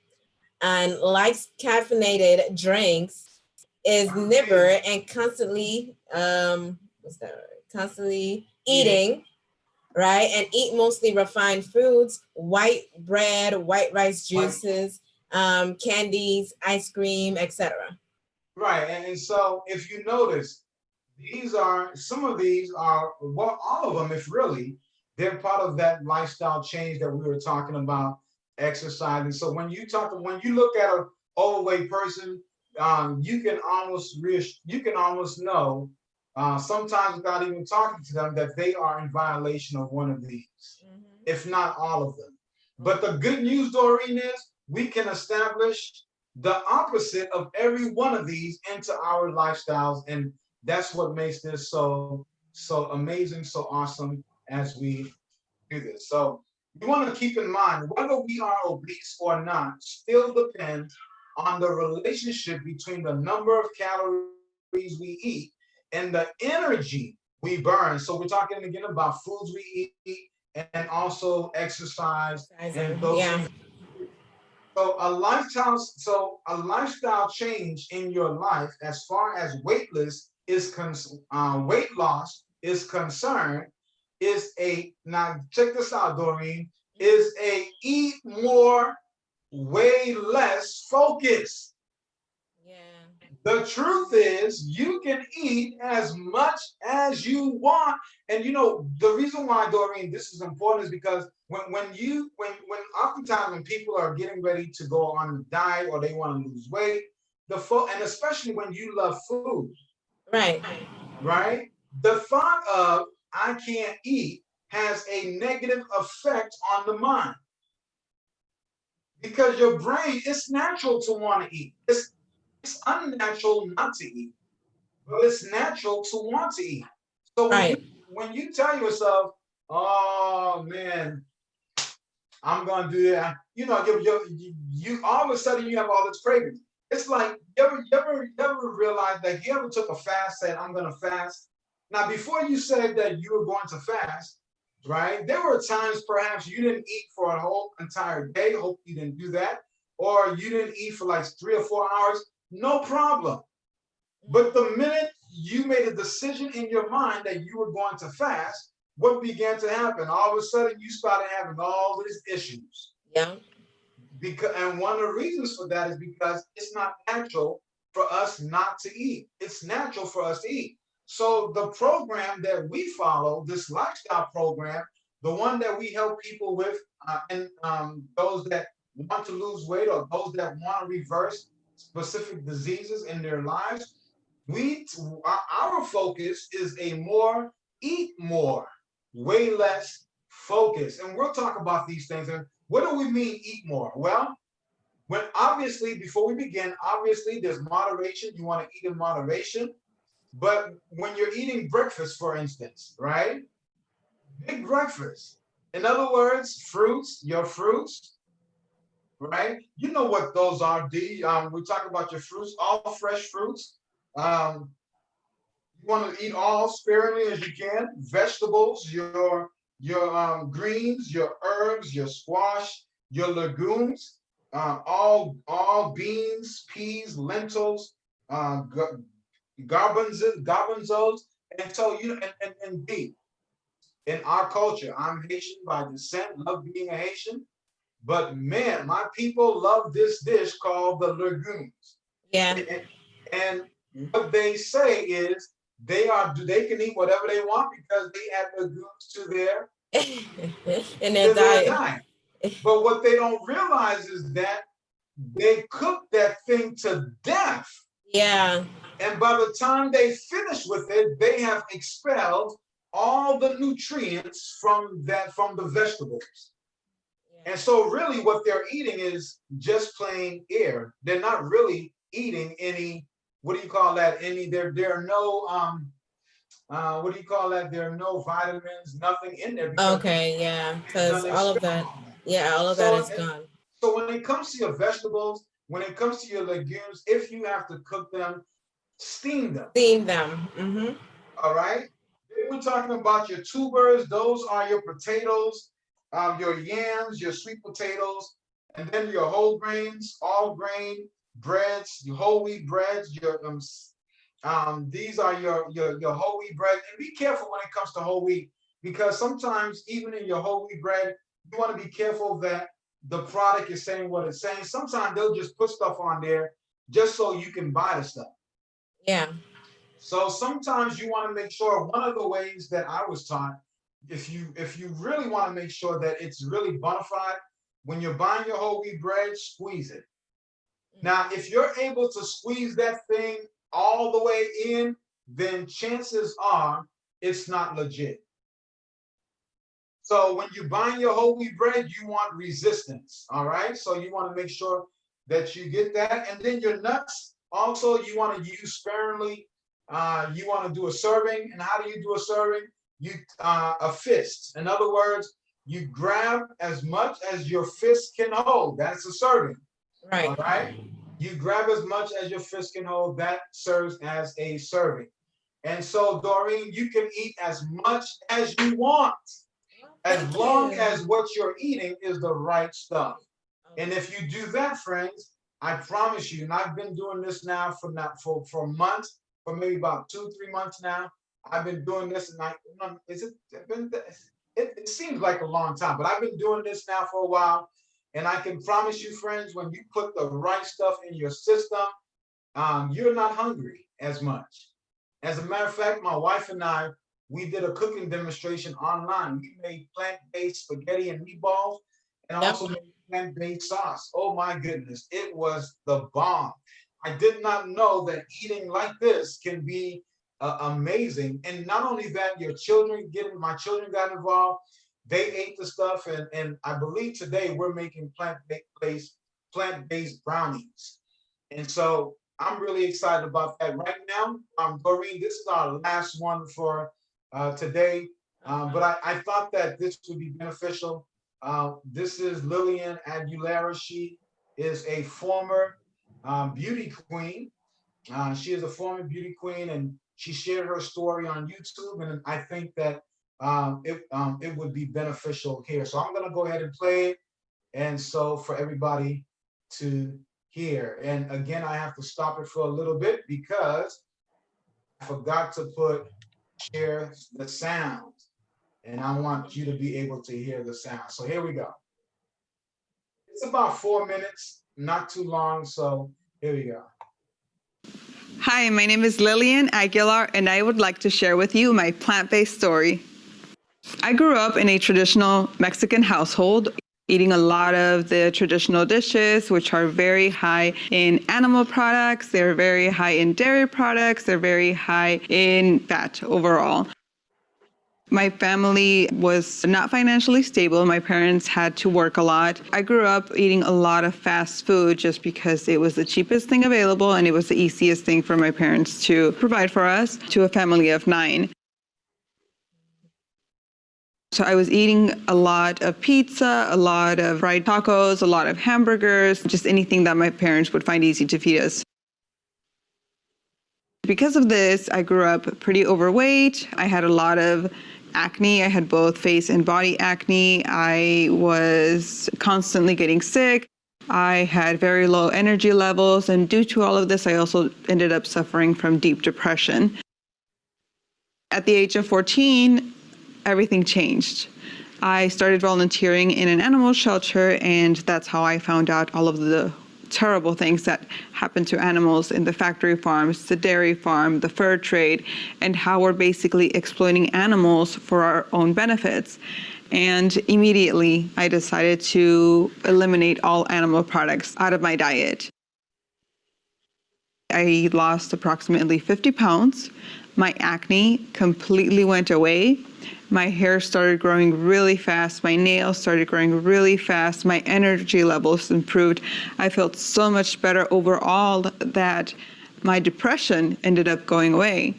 and likes caffeinated drinks. Is nipper and constantly constantly eating, right? And eat mostly refined foods, white bread, white rice juices, candies, ice cream, etc. Right, and so if you notice, some of these are, well, all of them, if really, they're part of that lifestyle change that we were talking about, exercising. So when you look at an overweight person, you can almost know, sometimes without even talking to them, that they are in violation of one of these, if not all of them. But the good news, Doreen, is we can establish the opposite of every one of these into our lifestyles. And that's what makes this so amazing, so awesome as we do this. So we want to keep in mind whether we are obese or not still depends on the relationship between the number of calories we eat and the energy we burn. So we're talking again about foods we eat and also exercise and those Yeah. things. So a lifestyle change in your life, as far as weight loss is concerned, is a now check this out, Doreen, is a eat more, weigh less focus. Yeah. The truth is, you can eat as much as you want. And you know, the reason why, Doreen, this is important is because when oftentimes when people are getting ready to go on a diet or they want to lose weight, and especially when you love food, Right. right? The thought of I can't eat has a negative effect on the mind because your brain, it's natural to want to eat. It's unnatural not to eat, but it's natural to want to eat. So Right. when you tell yourself, "Oh man, I'm gonna do that," you know, you all of a sudden you have all this craving. It's like you ever realize that you ever took a fast, said I'm gonna fast. Now, before you said that you were going to fast, right? There were times perhaps you didn't eat for a whole entire day. Hope you didn't do that, or you didn't eat for like 3 or 4 hours. No problem. But the minute you made a decision in your mind that you were going to fast, what began to happen? All of a sudden, you started having all these issues. Yeah. And one of the reasons for that is because it's not natural for us not to eat. It's natural for us to eat. So the program that we follow, this lifestyle program, the one that we help people with, and those that want to lose weight or those that want to reverse specific diseases in their lives, we our focus is a more eat more, way less focus. And we'll talk about these things. And what do we mean eat more? Well, when obviously before we begin, obviously there's moderation. You want to eat in moderation. But when you're eating breakfast, for instance, right? Big breakfast. In other words, fruits, your fruits, right? You know what those are, D. We talk about your fruits, all fresh fruits. Um, you want to eat all sparingly as you can. Vegetables, your greens, your herbs, your squash, your legumes, all beans, peas, lentils, uh, garbanzos, and so and beef. In our culture, I'm Haitian by descent, love being a Haitian, but man, my people love this dish called the legumes. Yeah. And what they say is they can eat whatever they want because they add legumes In to their their diet. diet. But what they don't realize is that they cook that thing to death. Yeah. And by the time they finish with it, they have expelled all the nutrients from the vegetables. And so really what they're eating is just plain air. They're not really eating any, what do you call that? There are no what do you call that? There are no vitamins, nothing in there because Okay. Yeah. they've Because done all of expel that. all that. Yeah. All of that So is gone. so when it comes to your vegetables, when it comes to your legumes, if you have to cook them, steam them. Steam them. Mm-hmm. All right. Then we're talking about your tubers. Those are your potatoes, your yams, your sweet potatoes, and then your whole grains, all grain breads, your whole wheat breads. These are your whole wheat bread. And be careful when it comes to whole wheat because sometimes even in your whole wheat bread, you want to be careful that the product is saying what it's saying. Sometimes they'll just put stuff on there just so you can buy the stuff. Yeah. So sometimes you want to make sure one of the ways that I was taught, if you really want to make sure that it's really bona fide, when you're buying your whole wheat bread, squeeze it. Now, if you're able to squeeze that thing all the way in, then chances are it's not legit. So when you're buying your whole wheat bread, you want resistance. All right. So you want to make sure that you get that. And then your nuts, also, you want to use sparingly. You want to do a serving. And how do you do a serving? You a fist. In other words, you grab as much as your fist can hold. That's a serving. Right. All right. You grab as much as your fist can hold. That serves as a serving. And so, Doreen, you can eat as much as you want, as long as what you're eating is the right stuff. And if you do that, friends, I promise you, and I've been doing this now for months, for maybe about 2-3 months now. I've been doing this, and it seems like a long time, but I've been doing this now for a while. And I can promise you, friends, when you put the right stuff in your system, you're not hungry as much. As a matter of fact, my wife and I, we did a cooking demonstration online. We made plant-based spaghetti and meatballs, and also made plant-based sauce. Oh my goodness, it was the bomb. I did not know that eating like this can be amazing. And not only that, my children got involved. They ate the stuff, and I believe today we're making plant-based brownies. And so I'm really excited about that. Right now, Doreen, this is our last one for today, but I thought that this would be beneficial. This is Lillian Aguilera. She is a former beauty queen. She is a former beauty queen, and she shared her story on YouTube, and I think that it would be beneficial here. So I'm going to go ahead and play it, and so for everybody to hear. And again, I have to stop it for a little bit because I forgot to share the sound, and I want you to be able to hear the sound. So here we go. It's about 4 minutes, not too long. So here we go. Hi, my name is Lillian Aguilar, and I would like to share with you my plant-based story. I grew up in a traditional Mexican household, eating a lot of the traditional dishes, which are very high in animal products. They're very high in dairy products. They're very high in fat overall. My family was not financially stable. My parents had to work a lot. I grew up eating a lot of fast food just because it was the cheapest thing available and it was the easiest thing for my parents to provide for us, to a family of 9. So I was eating a lot of pizza, a lot of fried tacos, a lot of hamburgers, just anything that my parents would find easy to feed us. Because of this, I grew up pretty overweight. I had a lot of acne. I had both face and body acne. I was constantly getting sick. I had very low energy levels, and due to all of this, I also ended up suffering from deep depression. At the age of 14, everything changed. I started volunteering in an animal shelter, and that's how I found out all of the terrible things that happen to animals in the factory farms, the dairy farm, the fur trade, and how we're basically exploiting animals for our own benefits. And immediately I decided to eliminate all animal products out of my diet. I lost approximately 50 pounds. My acne completely went away. My hair started growing really fast. My nails started growing really fast. My energy levels improved. I felt so much better overall that my depression ended up going away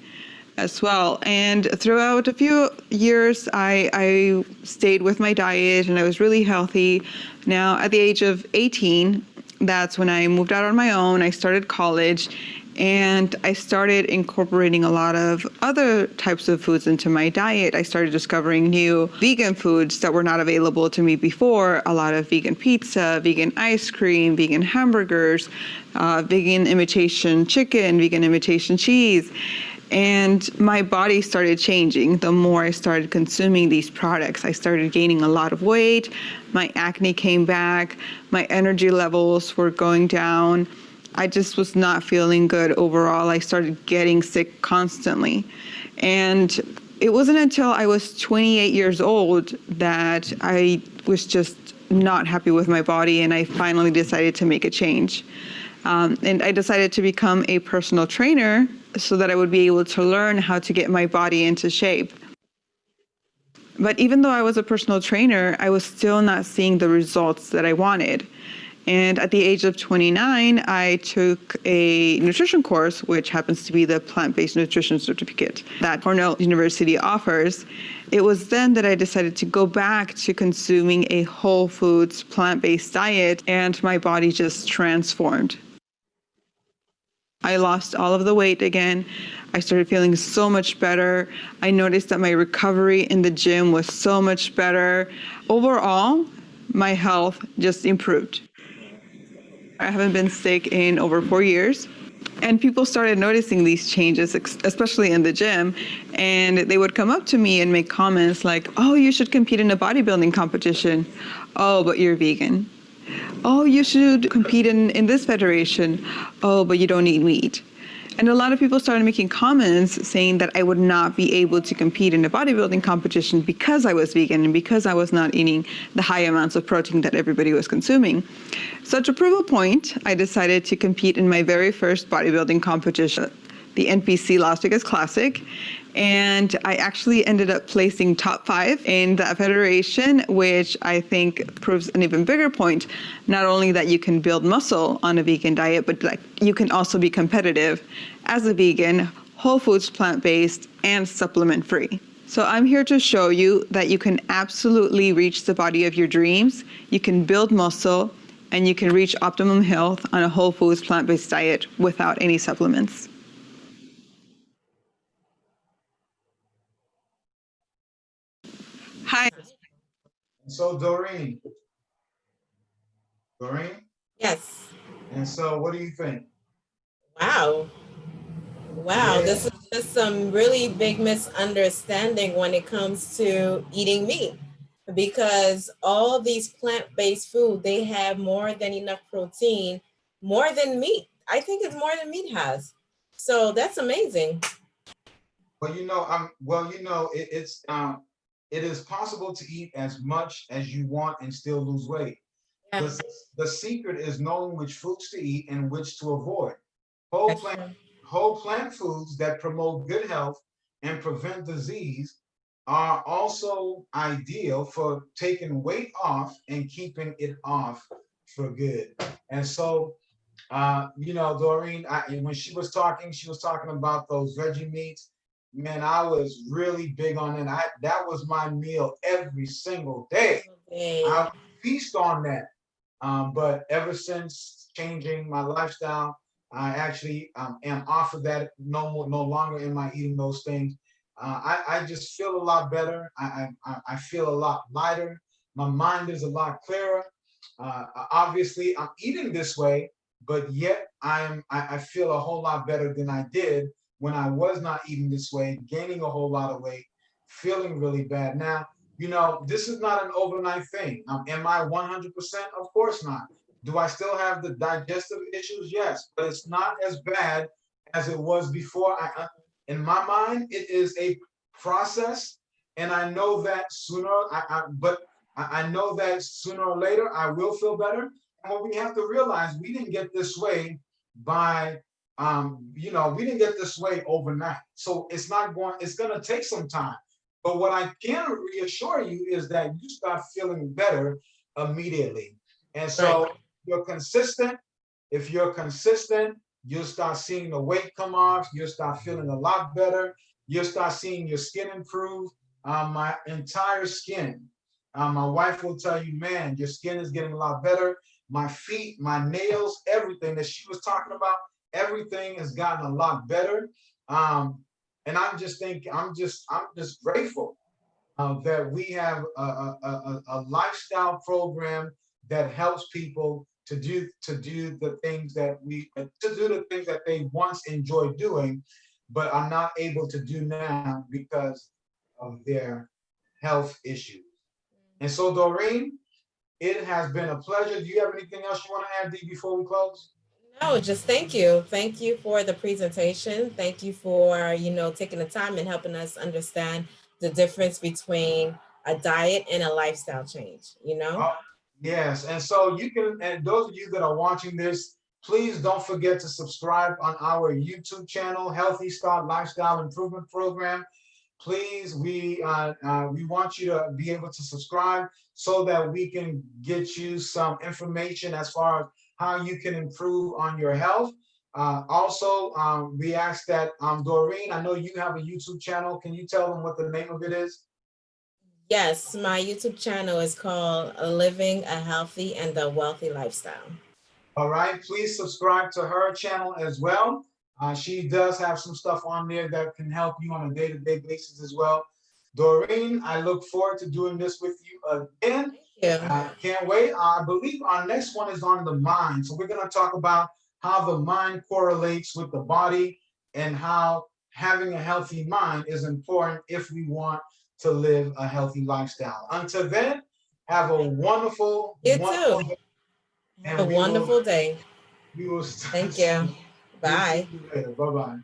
as well. And throughout a few years, I stayed with my diet and I was really healthy. Now, at the age of 18, that's when I moved out on my own. I started college. And I started incorporating a lot of other types of foods into my diet. I started discovering new vegan foods that were not available to me before. A lot of vegan pizza, vegan ice cream, vegan hamburgers, vegan imitation chicken, vegan imitation cheese. And my body started changing. The more I started consuming these products, I started gaining a lot of weight. My acne came back. My energy levels were going down. I just was not feeling good overall. I started getting sick constantly. And it wasn't until I was 28 years old that I was just not happy with my body, and I finally decided to make a change. And I decided to become a personal trainer so that I would be able to learn how to get my body into shape. But even though I was a personal trainer, I was still not seeing the results that I wanted. And at the age of 29, I took a nutrition course, which happens to be the plant-based nutrition certificate that Cornell University offers. It was then that I decided to go back to consuming a whole foods plant-based diet, and my body just transformed. I lost all of the weight again. I started feeling so much better. I noticed that my recovery in the gym was so much better. Overall, my health just improved. I haven't been sick in over 4 years. And people started noticing these changes, especially in the gym. And they would come up to me and make comments like, oh, you should compete in a bodybuilding competition. Oh, but you're vegan. Oh, you should compete in this federation. Oh, but you don't eat meat. And a lot of people started making comments saying that I would not be able to compete in a bodybuilding competition because I was vegan and because I was not eating the high amounts of protein that everybody was consuming. So to prove a point, I decided to compete in my very first bodybuilding competition, the NPC Las Vegas Classic. And I actually ended up placing top 5 in that federation, which I think proves an even bigger point. Not only that you can build muscle on a vegan diet, but like you can also be competitive as a vegan, whole foods, plant-based, and supplement-free. So I'm here to show you that you can absolutely reach the body of your dreams. You can build muscle, and you can reach optimum health on a whole foods, plant-based diet without any supplements. Hi. So Doreen, Yes. and so what do you think? Wow. Wow. Yeah. This is just some really big misunderstanding when it comes to eating meat, because all these plant-based food, they have more than enough protein, more than meat. I think it's more than meat has. So that's amazing. Well, it is possible to eat as much as you want and still lose weight. Yeah, The secret is knowing which foods to eat and which to avoid. Whole that's plant, true. whole plant foods that promote good health and prevent disease are also ideal for taking weight off and keeping it off for good. And so, Doreen, when she was talking about those veggie meats. Man, I was really big on it. That was my meal every single day. Okay. I would feast on that. But ever since changing my lifestyle, I actually am off of that. No longer am I eating those things. I just feel a lot better. I feel a lot lighter. My mind is a lot clearer. Obviously, I'm eating this way, but yet I feel a whole lot better than I did when I was not eating this way, gaining a whole lot of weight, feeling really bad. Now, this is not an overnight thing. Am I 100%? Of course not. Do I still have the digestive issues? Yes, but it's not as bad as it was before. In my mind, it is a process, and I know that I know that sooner or later I will feel better. And what we have to realize, we didn't get this way by we didn't get this way overnight. So it's going to take some time. But what I can reassure you is that you start feeling better immediately. And so Right. if you're consistent, you'll start seeing the weight come off, you'll start feeling a lot better, you'll start seeing your skin improve. My entire skin. My wife will tell you, man, your skin is getting a lot better. My feet, my nails, everything that she was talking about, everything has gotten a lot better. And I'm just grateful that we have a lifestyle program that helps people to do the things that they once enjoyed doing, but are not able to do now because of their health issues. And so, Doreen, it has been a pleasure. Do you have anything else you want to add, Dee, before we close? No, just thank you. Thank you for the presentation. Thank you for, taking the time and helping us understand the difference between a diet and a lifestyle change. Oh, yes. And so and those of you that are watching this, please don't forget to subscribe on our YouTube channel, Healthy Start Lifestyle Improvement Program. please, we want you to be able to subscribe so that we can get you some information as far as how you can improve on your health. Also, we ask that, Doreen, I know you have a YouTube channel. Can you tell them what the name of it is? Yes, my YouTube channel is called Living a Healthy and a Wealthy Lifestyle. All right, please subscribe to her channel as well. She does have some stuff on there that can help you on a day-to-day basis as well. Doreen, I look forward to doing this with you again. Yeah. Can't wait. I believe our next one is on the mind. So we're going to talk about how the mind correlates with the body and how having a healthy mind is important if we want to live a healthy lifestyle. Until then, have a wonderful, You wonderful too. day. Have a wonderful day. We will Thank you. we'll Bye. see you later. Bye-bye.